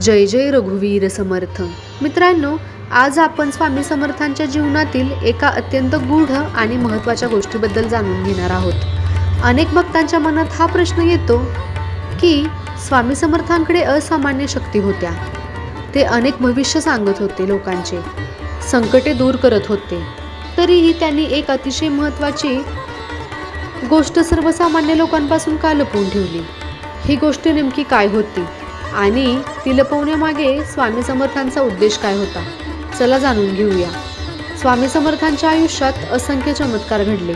जय जय रघुवीर समर्थ. मित्रांनो, आज आपण स्वामी समर्थांच्या जीवनातील एका अत्यंत गूढ आणि महत्त्वाच्या गोष्टीबद्दल जाणून घेणार आहोत. अनेक भक्तांच्या मनात हा प्रश्न येतो की स्वामी समर्थांकडे असामान्य शक्ती होत्या. ते अनेक भविष्य सांगत होते, लोकांचे संकटे दूर करत होते. तरीही त्यांनी एक अतिशय महत्त्वाची गोष्ट सर्वसामान्य लोकांपासून का लपवून ठेवली? ही गोष्ट नेमकी काय होती आणि ती लपवण्यामागे स्वामी समर्थांचा उद्देश काय होता? चला जाणून घेऊया. स्वामी समर्थांच्या आयुष्यात असंख्य चमत्कार घडले,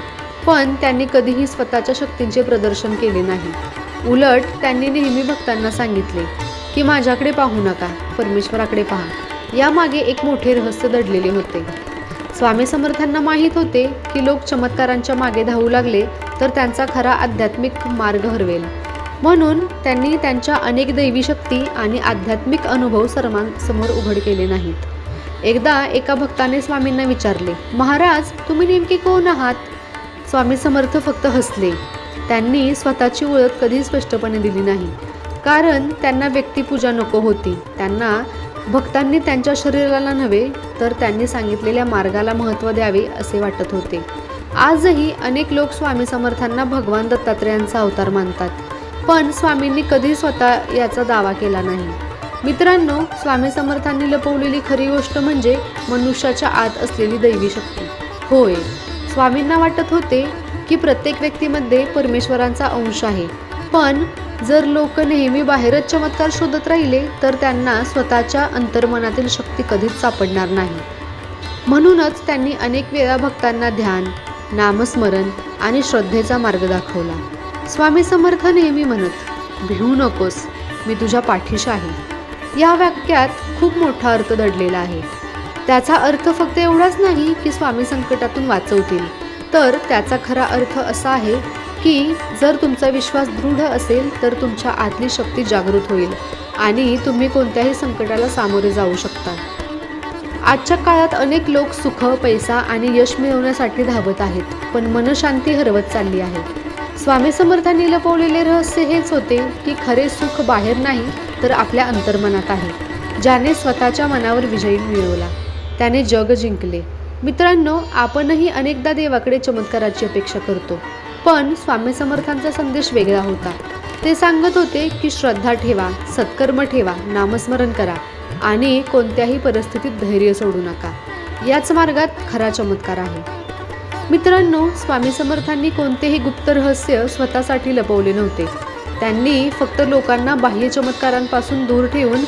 पण त्यांनी कधीही स्वतःच्या शक्तींचे प्रदर्शन केले नाही. उलट त्यांनी नेहमी भक्तांना सांगितले की माझ्याकडे पाहू नका, परमेश्वराकडे पहा. यामागे एक मोठे रहस्य दडलेले होते. स्वामी समर्थांना माहीत होते की लोक चमत्कारांच्या मागे धावू लागले तर त्यांचा खरा आध्यात्मिक मार्ग हरवेल. म्हणून त्यांनी त्यांच्या अनेक दैवी शक्ती आणि आध्यात्मिक अनुभव सर्वांसमोर उघड केले नाहीत. एकदा एका भक्ताने स्वामींना विचारले, महाराज, तुम्ही नेमके कोण आहात? स्वामी समर्थ फक्त हसले. त्यांनी स्वतःची ओळख कधी स्पष्टपणे दिली नाही, कारण त्यांना व्यक्तिपूजा नको होती. त्यांना भक्तांनी त्यांच्या शरीराला नव्हे, तर त्यांनी सांगितलेल्या मार्गाला महत्त्व द्यावे असे वाटत होते. आजही अनेक लोक स्वामी समर्थांना भगवान दत्तात्रेयांचा अवतार मानतात, पण स्वामींनी कधी स्वतः याचा दावा केला नाही. मित्रांनो, स्वामी समर्थांनी लपवलेली खरी गोष्ट म्हणजे मनुष्याच्या आत असलेली दैवी शक्ती. होय, स्वामींना वाटत होते की प्रत्येक व्यक्तीमध्ये परमेश्वरांचा अंश आहे, पण जर लोक नेहमी बाहेरच चमत्कार शोधत राहिले तर त्यांना स्वतःच्या अंतर्मनातील शक्ती कधीच सापडणार नाही. म्हणूनच त्यांनी अनेक वेळा भक्तांना ध्यान, नामस्मरण आणि श्रद्धेचा मार्ग दाखवला. स्वामी समर्थ नेहमी म्हणत, भिवू नकोस, मी तुझ्या पाठीशी आहे. या वाक्यात खूप मोठा अर्थ दडलेला आहे. त्याचा अर्थ फक्त एवढाच नाही की स्वामी संकटातून वाचवतील, तर त्याचा खरा अर्थ असा आहे की जर तुमचा विश्वास दृढ असेल तर तुमच्या आतली शक्ती जागृत होईल आणि तुम्ही कोणत्याही संकटाला सामोरे जाऊ शकता. आजच्या काळात अनेक लोक सुख, पैसा आणि यश मिळवण्यासाठी धावत आहेत, पण मनशांती हरवत चालली आहे. स्वामी समर्थांनी लपवलेले रहस्य हेच होते की खरे सुख बाहेर नाही तर आपल्या अंतर्मनात आहे. ज्याने स्वतःच्या मनावर विजय मिळवला त्याने जग जिंकले. मित्रांनो, आपणही अनेकदा देवाकडे चमत्काराची अपेक्षा करतो, पण स्वामी समर्थांचा संदेश वेगळा होता. ते सांगत होते की श्रद्धा ठेवा, सत्कर्म ठेवा, नामस्मरण करा आणि कोणत्याही परिस्थितीत धैर्य सोडू नका. याच मार्गात खरा चमत्कार आहे. मित्रांनो, स्वामी समर्थांनी कोणतेही गुप्त रहस्य स्वतःसाठी लपवले नव्हते. त्यांनी फक्त लोकांना बाह्य चमत्कारांपासून दूर ठेवून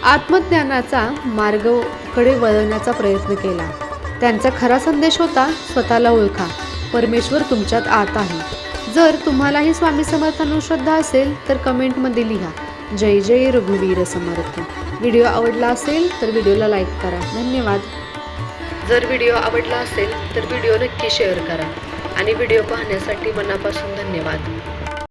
आत्मज्ञानाचा मार्गाकडे वळवण्याचा प्रयत्न केला. त्यांचा खरा संदेश होता, स्वतःला ओळखा, परमेश्वर तुमच्यात आत आहे. जर तुम्हालाही स्वामी समर्थांवर श्रद्धा असेल तर कमेंटमध्ये लिहा, जय जय रघुवीर समर्थ. व्हिडिओ आवडला असेल तर व्हिडिओला लाईक करा. धन्यवाद. जर व्हिडिओ आवडला असेल तर व्हिडिओ नक्की शेअर करा आणि व्हिडिओ पाहण्यासाठी मनापासून धन्यवाद.